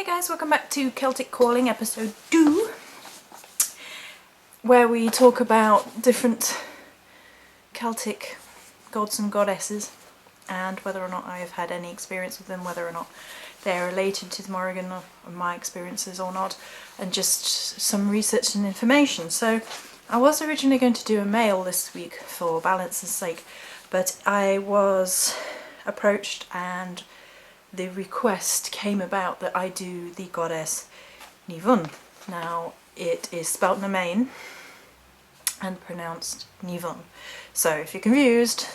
guys, welcome back to Celtic Calling episode 2, where we talk about different Celtic gods and goddesses and whether or not I have had any experience with them, whether or not they're related to the Morrigan or my experiences or not, and just some research and information. So I was originally going to do a mail this week for balance's sake, but I was approached and the request came about that I do the goddess Nivun. Now it is spelt Nemain and pronounced Nivun. So if you're confused,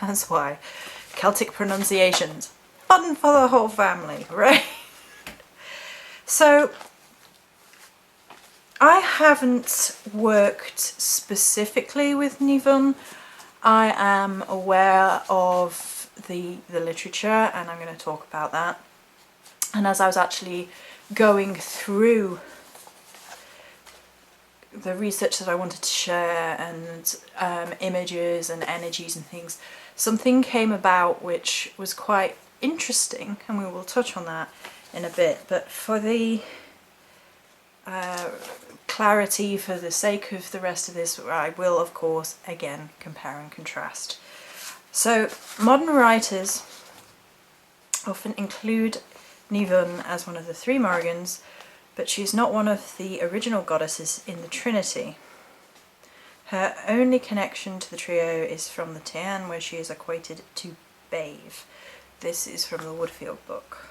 that's why. Celtic pronunciations. Fun for the whole family, right? So I haven't worked specifically with Nivun. I am aware of the literature and I'm going to talk about that. And as I was actually going through the research that I wanted to share and images and energies and things, something came about which was quite interesting, and we will touch on that in a bit. But for the clarity, for the sake of the rest of this, I will of course again compare and contrast. So modern writers often include Nivun as one of the three Morrigans, but she's not one of the original goddesses in the Trinity. Her only connection to the trio is from the Pantheon, where she is equated to Bave. This is from the Woodfield book.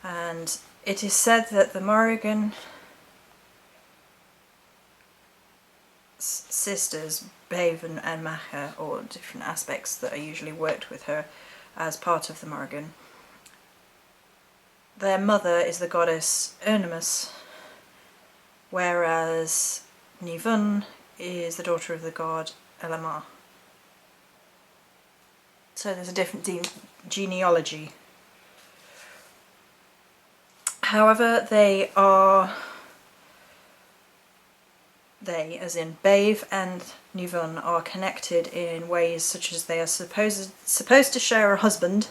And it is said that the Morrigan sisters, Bave and Macha, or different aspects that are usually worked with her as part of the Morrigan, their mother is the goddess Ernemus, whereas Nivun is the daughter of the god Elamar. So there's a different genealogy. However, they, as in Bave and Nivun, are connected in ways such as they are supposed to share a husband.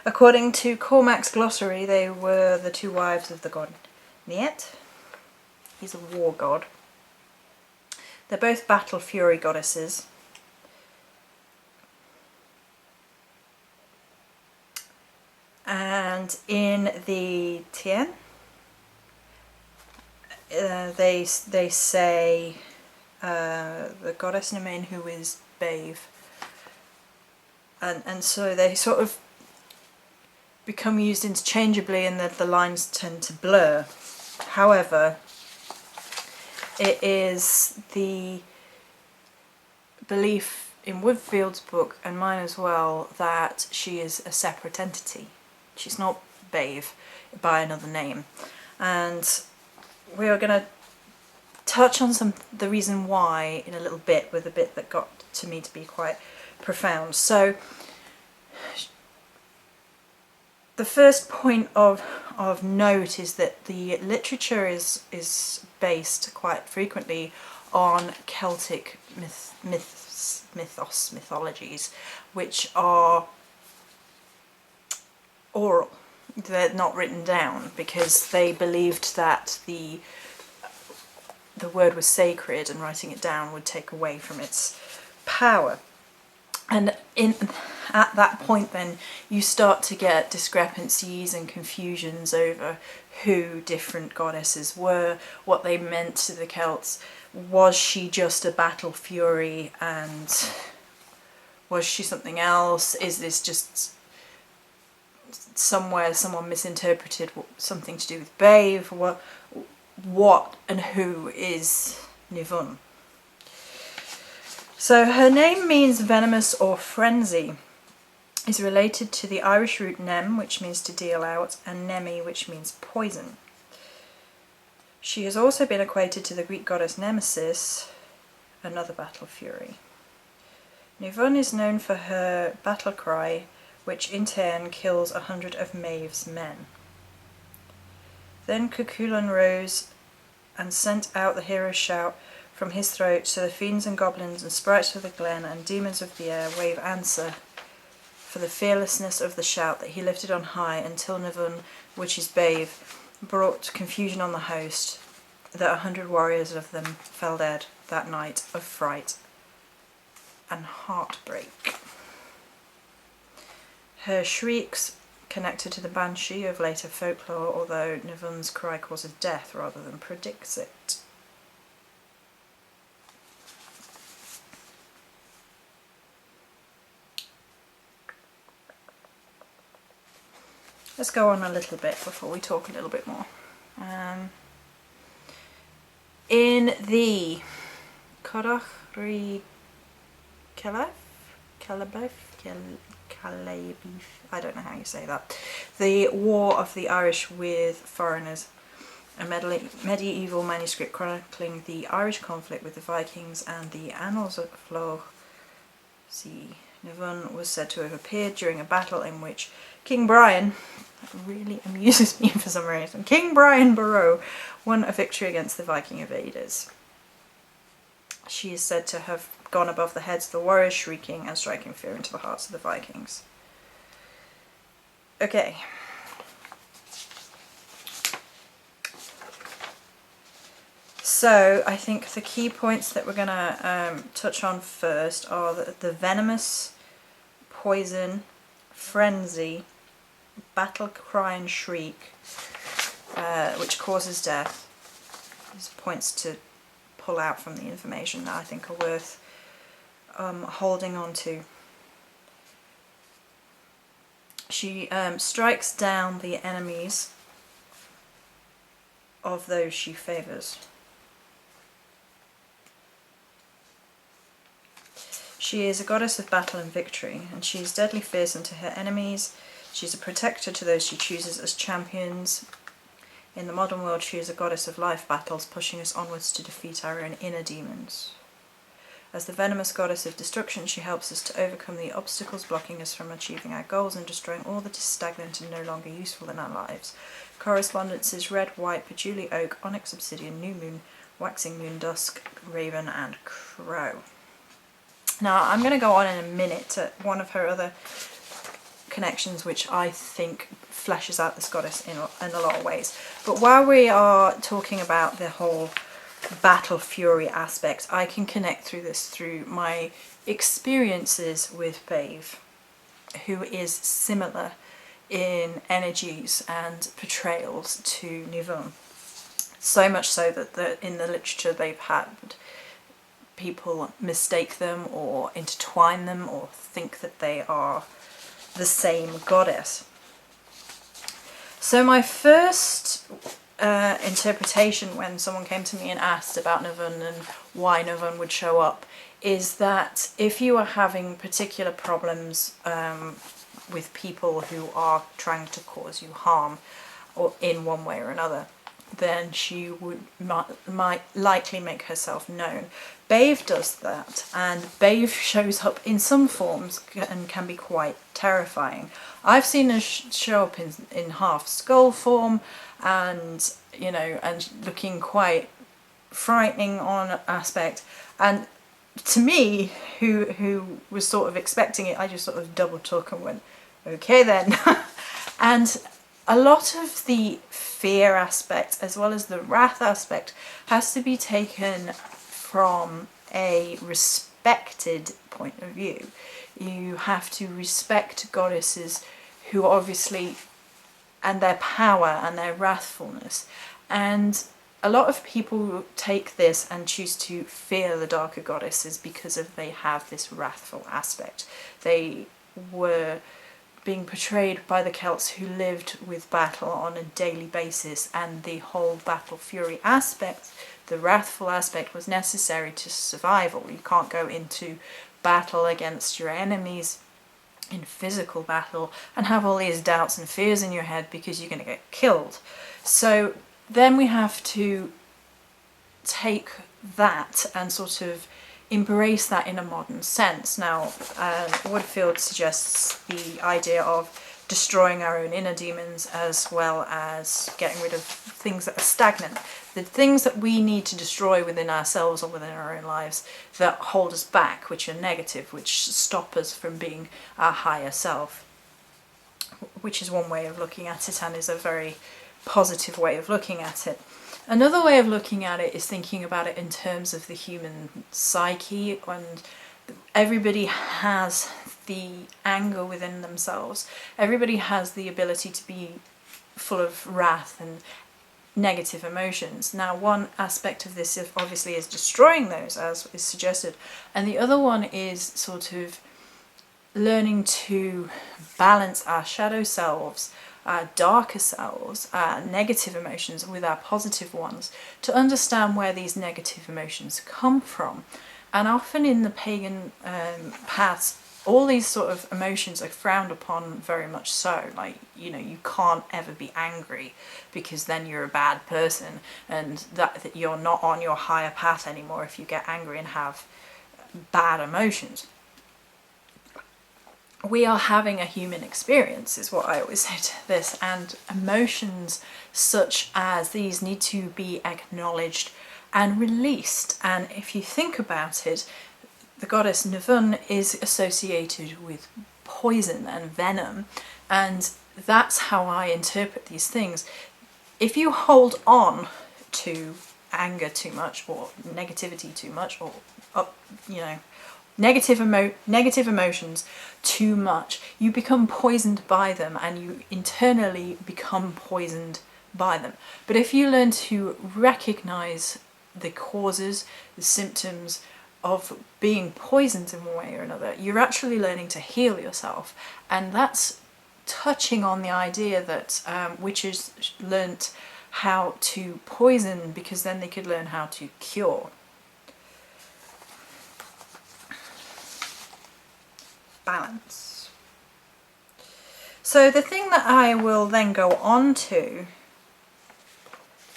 According to Cormac's glossary, they were the two wives of the god Niet. He's a war god. They're both battle fury goddesses. And in the Tien, they say the goddess Nemain, who is Bave, and so they sort of become used interchangeably, and that the lines tend to blur. However, it is the belief in Woodfield's book, and mine as well, that she is a separate entity. She's not Bave by another name. And we are going to touch on the reason why in a little bit, with a bit that got to me to be quite profound. So the first point of note is that the literature is based quite frequently on Celtic mythologies, which are oral. They're not written down because they believed that the word was sacred and writing it down would take away from its power. And at that point then you start to get discrepancies and confusions over who different goddesses were, what they meant to the Celts. Was she just a battle fury, and was she something else? Is this just somewhere someone misinterpreted something to do with Bave? What and who is Nivun? So her name means venomous or frenzy, is related to the Irish root nem, which means to deal out, and nemi, which means poison. She has also been equated to the Greek goddess Nemesis, another battle fury. Nivun is known for her battle cry, which in turn kills 100 of Maeve's men. Then Cuchulainn rose and sent out the hero's shout from his throat, so the fiends and goblins and sprites of the glen and demons of the air wave answer for the fearlessness of the shout that he lifted on high until Nivun, which is Bave, brought confusion on the host, that 100 warriors of them fell dead that night of fright and heartbreak. Her shrieks connected to the banshee of later folklore, although Nivun's cry causes death rather than predicts it. Let's go on a little bit before we talk a little bit more. In the Corach Ri Caleb, I don't know how you say that. The War of the Irish with Foreigners, a medieval manuscript chronicling the Irish conflict with the Vikings, and the Annals of Loch Nivun was said to have appeared during a battle in which King Brian, that really amuses me for some reason, King Brian Boru won a victory against the Viking invaders. She is said to have gone above the heads of the warriors, shrieking and striking fear into the hearts of the Vikings. Okay. So I think the key points that we're going to touch on first are the venomous, poison, frenzy, battle cry and shriek, which causes death. These points to pull out from the information that I think are worth holding on to. She strikes down the enemies of those she favours. She is a goddess of battle and victory, and she is deadly fearsome to her enemies. She is a protector to those she chooses as champions. In the modern world, she is a goddess of life battles, pushing us onwards to defeat our own inner demons. As the venomous goddess of destruction, she helps us to overcome the obstacles blocking us from achieving our goals and destroying all that is stagnant and no longer useful in our lives. Correspondences: red, white, patchouli, oak, onyx, obsidian, new moon, waxing moon, dusk, raven, and crow. Now, I'm going to go on in a minute to one of her other connections, which I think fleshes out this goddess in a lot of ways. But while we are talking about the whole battle fury aspect, I can connect through this through my experiences with Bave, who is similar in energies and portrayals to Nivun. So much so that in the literature they've had people mistake them or intertwine them or think that they are the same goddess. So my first interpretation when someone came to me and asked about Nivun and why Nivun would show up is that if you are having particular problems with people who are trying to cause you harm or in one way or another, then she might likely make herself known. Bave does that, and Bave shows up in some forms and can be quite terrifying. I've seen her show up in half skull form, and and looking quite frightening on aspect. And to me, who was sort of expecting it, I just sort of double took and went, okay then. And a lot of the fear aspect as well as the wrath aspect has to be taken from a respected point of view. You have to respect goddesses who obviously, and their power and their wrathfulness. And a lot of people take this and choose to fear the darker goddesses because they have this wrathful aspect. They were being portrayed by the Celts who lived with battle on a daily basis, and the whole battle fury aspect, the wrathful aspect, was necessary to survival. You can't go into battle against your enemies in physical battle and have all these doubts and fears in your head because you're going to get killed. So then we have to take that and sort of embrace that in a modern sense. Now, Woodfield suggests the idea of destroying our own inner demons, as well as getting rid of things that are stagnant. The things that we need to destroy within ourselves or within our own lives that hold us back, which are negative, which stop us from being our higher self. Which is one way of looking at it, and is a very positive way of looking at it. Another way of looking at it is thinking about it in terms of the human psyche, and everybody has the anger within themselves. Everybody has the ability to be full of wrath and negative emotions. Now, one aspect of this obviously is destroying those, as is suggested, and the other one is sort of learning to balance our shadow selves, our darker selves, our negative emotions with our positive ones, to understand where these negative emotions come from. And often in the pagan paths, all these sort of emotions are frowned upon, very much so. Like, you know, you can't ever be angry because then you're a bad person, and that you're not on your higher path anymore if you get angry and have bad emotions. We are having a human experience, is what I always say to this, and emotions such as these need to be acknowledged and released. And if you think about it, the goddess Nemain is associated with poison and venom, and that's how I interpret these things. If you hold on to anger too much, or negativity too much, or negative emotions too much, you become poisoned by them, and you internally become poisoned by them. But if you learn to recognize the causes, the symptoms of being poisoned in one way or another, you're actually learning to heal yourself. And that's touching on the idea that witches learnt how to poison because then they could learn how to cure. Balance. So the thing that I will then go on to,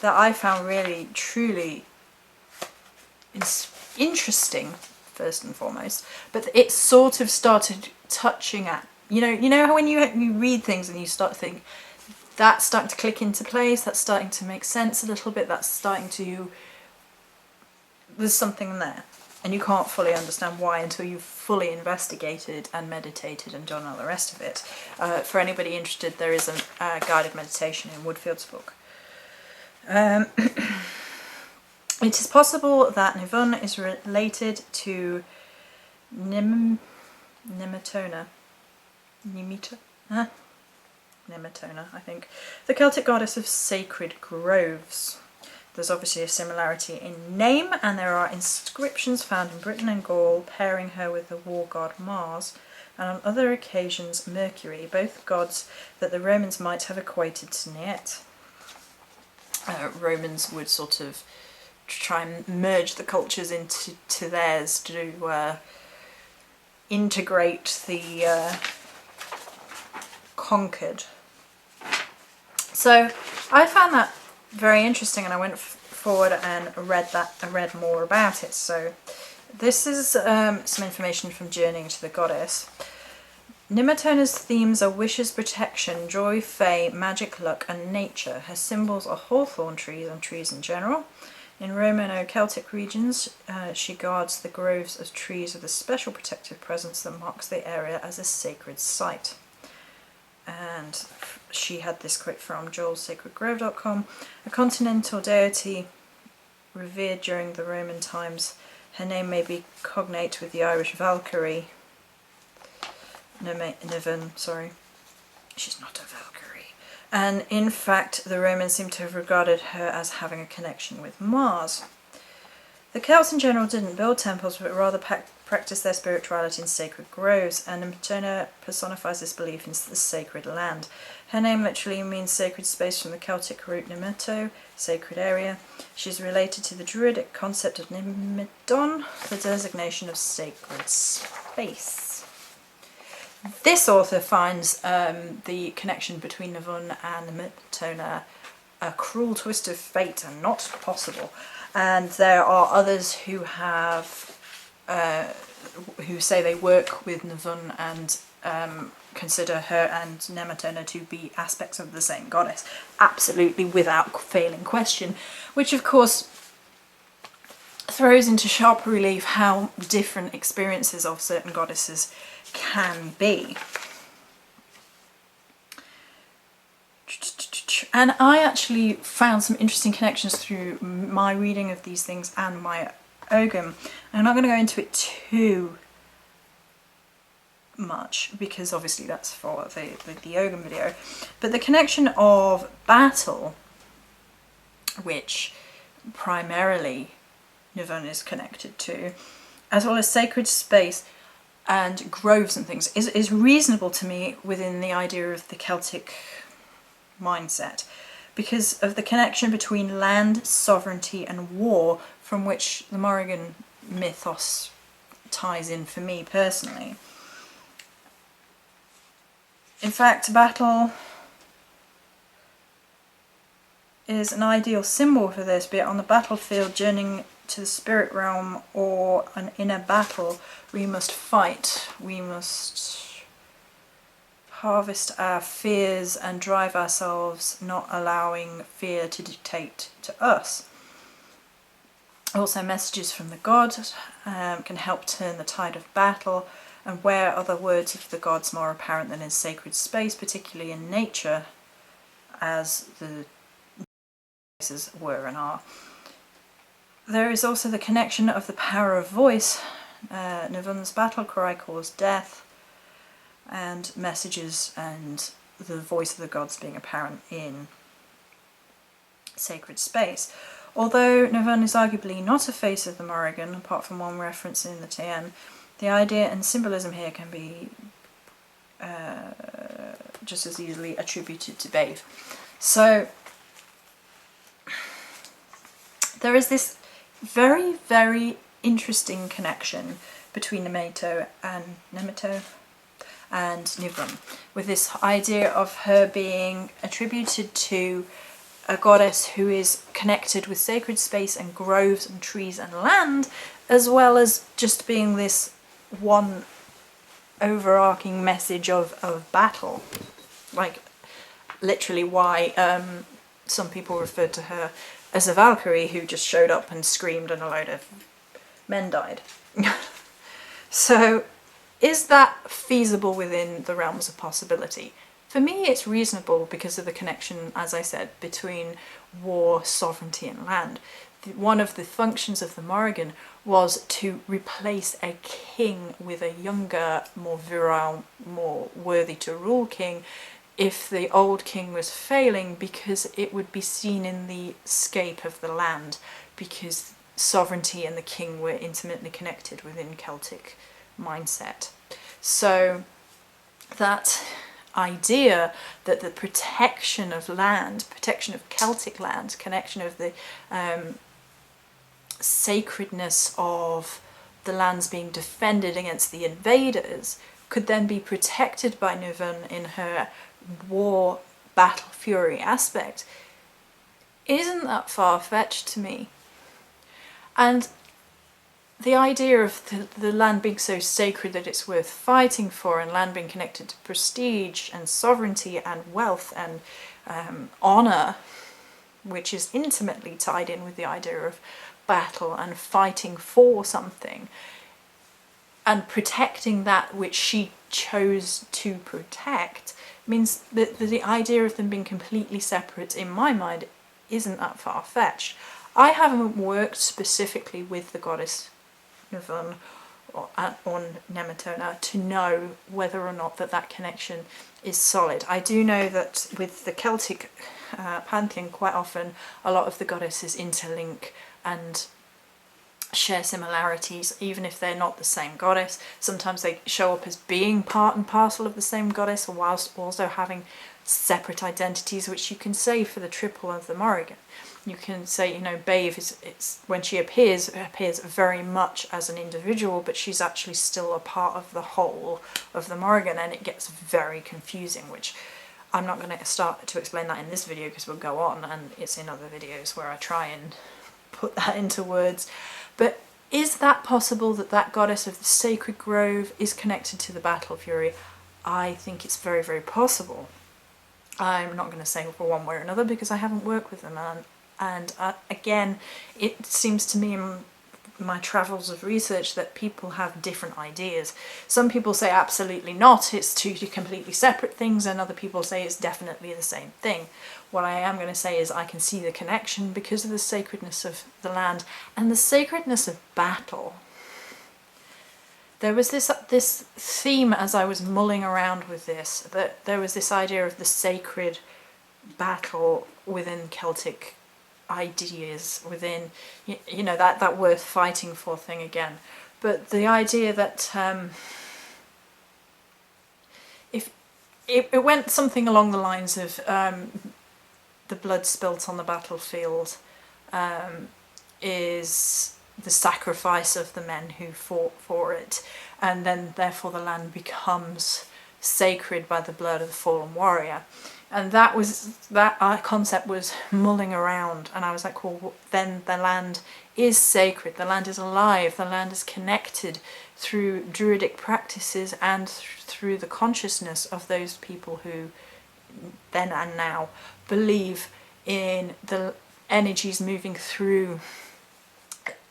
that I found really truly interesting, first and foremost, but it sort of started touching at, you know how when you read things and you start to think, that's starting to click into place, that's starting to make sense a little bit, that's starting to, there's something there. And you can't fully understand why until you've fully investigated and meditated and done all the rest of it. For anybody interested, there is a guided meditation in Woodfield's book. It is possible that Nemain is related to Nematona. Nematona, I think. The Celtic goddess of sacred groves. There's obviously a similarity in name, and there are inscriptions found in Britain and Gaul pairing her with the war god Mars, and on other occasions Mercury, both gods that the Romans might have equated to Niet. Romans would sort of try and merge the cultures into theirs to integrate the conquered. So I found that very interesting, and I went forward and read more about it. So this is some information from Journeying to the Goddess. Nematona's themes are wishes, protection, joy, fae, magic, luck, and nature. Her symbols are hawthorn trees and trees in general. In Romano-Celtic regions, she guards the groves of trees with a special protective presence that marks the area as a sacred site. And she had this quote from joelssacredgrove.com. A continental deity revered during the Roman times, her name may be cognate with the Irish Valkyrie. Nemain, sorry. She's not a Valkyrie. And in fact, the Romans seem to have regarded her as having a connection with Mars. The Celts in general didn't build temples, but rather practiced their spirituality in sacred groves, and Nematona personifies this belief in the sacred land. Her name literally means sacred space from the Celtic root nemato, sacred area. She's related to the Druidic concept of Nemedon, the designation of sacred space. This author finds the connection between Nemain and Nematona a cruel twist of fate and not possible. And there are others who have who say they work with Nemain and consider her and Nematona to be aspects of the same goddess, absolutely, without failing question, which of course throws into sharp relief how different experiences of certain goddesses can be. And I actually found some interesting connections through my reading of these things and my Ogum. I'm not going to go into it too much because obviously that's for the Ogum video, but the connection of battle, which primarily Nemain is connected to, as well as sacred space and groves and things, is reasonable to me within the idea of the Celtic mindset, because of the connection between land, sovereignty and war, from which the Morrigan mythos ties in for me personally. In fact, battle is an ideal symbol for this, be it on the battlefield, journeying to the spirit realm, or an inner battle. We must fight, we must harvest our fears and drive ourselves, not allowing fear to dictate to us. Also, messages from the god can help turn the tide of battle, and where are the words of the gods more apparent than in sacred space, particularly in nature, as the places were and are. There is also the connection of the power of voice. Nemain's battle cry calls death, and messages and the voice of the gods being apparent in sacred space. Although Nemain is arguably not a face of the Morrigan, apart from one reference in the TM, the idea and symbolism here can be just as easily attributed to Babe. So there is this very, very interesting connection between Nemain and Nemain, with this idea of her being attributed to a goddess who is connected with sacred space and groves and trees and land, as well as just being this one overarching message of battle. Like, literally why some people referred to her as a Valkyrie who just showed up and screamed and a load of men died. So, is that feasible within the realms of possibility? For me, it's reasonable because of the connection, as I said, between war, sovereignty and land. One of the functions of the Morrigan was to replace a king with a younger, more virile, more worthy to rule king if the old king was failing, because it would be seen in the scape of the land, because sovereignty and the king were intimately connected within Celtic mindset. So that idea that the protection of land, protection of Celtic land, connection of the sacredness of the lands being defended against the invaders could then be protected by Nemain in her war battle fury aspect, isn't that far-fetched to me. And the idea of the land being so sacred that it's worth fighting for, and land being connected to prestige and sovereignty and wealth and honour, which is intimately tied in with the idea of battle and fighting for something and protecting that which she chose to protect, means that the idea of them being completely separate, in my mind, isn't that far-fetched. I haven't worked specifically with the goddess Nemain on Nematona to know whether or not that connection is solid. I do know that with the Celtic Pantheon, quite often a lot of the goddesses interlink and share similarities, even if they're not the same goddess. Sometimes they show up as being part and parcel of the same goddess, whilst also having separate identities, which you can say for the triple of the Morrigan. You can say, you know, Babe it's when she appears very much as an individual, but she's actually still a part of the whole of the Morrigan, and it gets very confusing, which I'm not going to start to explain that in this video because we'll go on, and it's in other videos where I try and put that into words. But is that possible, that that goddess of the sacred grove is connected to the battle fury? I think it's very, very possible. I'm not going to say for one way or another because I haven't worked with them, and again, it seems to me in my travels of research that people have different ideas. Some people say absolutely not, it's two completely separate things, and other people say it's definitely the same thing. What I am going to say is I can see the connection because of the sacredness of the land and the sacredness of battle. There was this theme as I was mulling around with this, that there was this idea of the sacred battle within Celtic ideas, within, you know, that worth fighting for thing again. But the idea that if it went something along the lines of the blood spilt on the battlefield is the sacrifice of the men who fought for it, and then therefore the land becomes sacred by the blood of the fallen warrior. And that concept was mulling around, and I was like, well, then the land is sacred, the land is alive, the land is connected through druidic practices and through the consciousness of those people who then and now believe in the energies moving through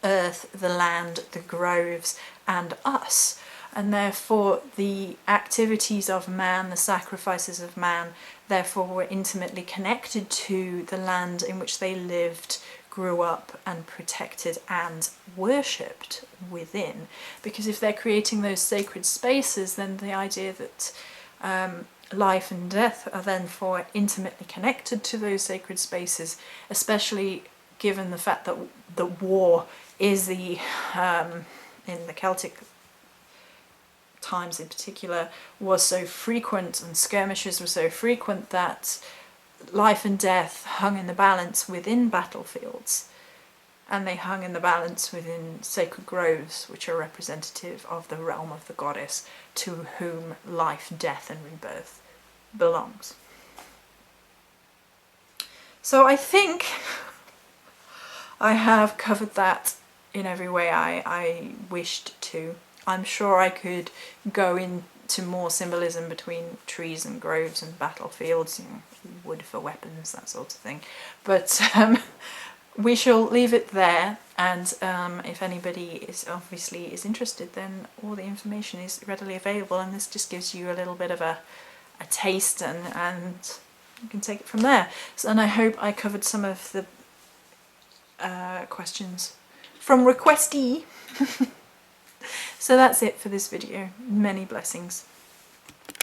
earth, the land, the groves, and us. And therefore the activities of man, the sacrifices of man, therefore were intimately connected to the land in which they lived, grew up, and protected and worshipped within. Because if they're creating those sacred spaces, then the idea that life and death are therefore intimately connected to those sacred spaces, especially given the fact that the war is the, in the Celtic times in particular, was so frequent, and skirmishes were so frequent that life and death hung in the balance within battlefields, and they hung in the balance within sacred groves, which are representative of the realm of the goddess to whom life, death, and rebirth belongs. So I think I have covered that in every way I wished to. I'm sure I could go into more symbolism between trees and groves and battlefields, you know, wood for weapons, that sort of thing. But we shall leave it there, and if anybody is interested, then all the information is readily available, and this just gives you a little bit of a taste, and you can take it from there. So, and I hope I covered some of the questions from requestee. So that's it for this video. Many blessings.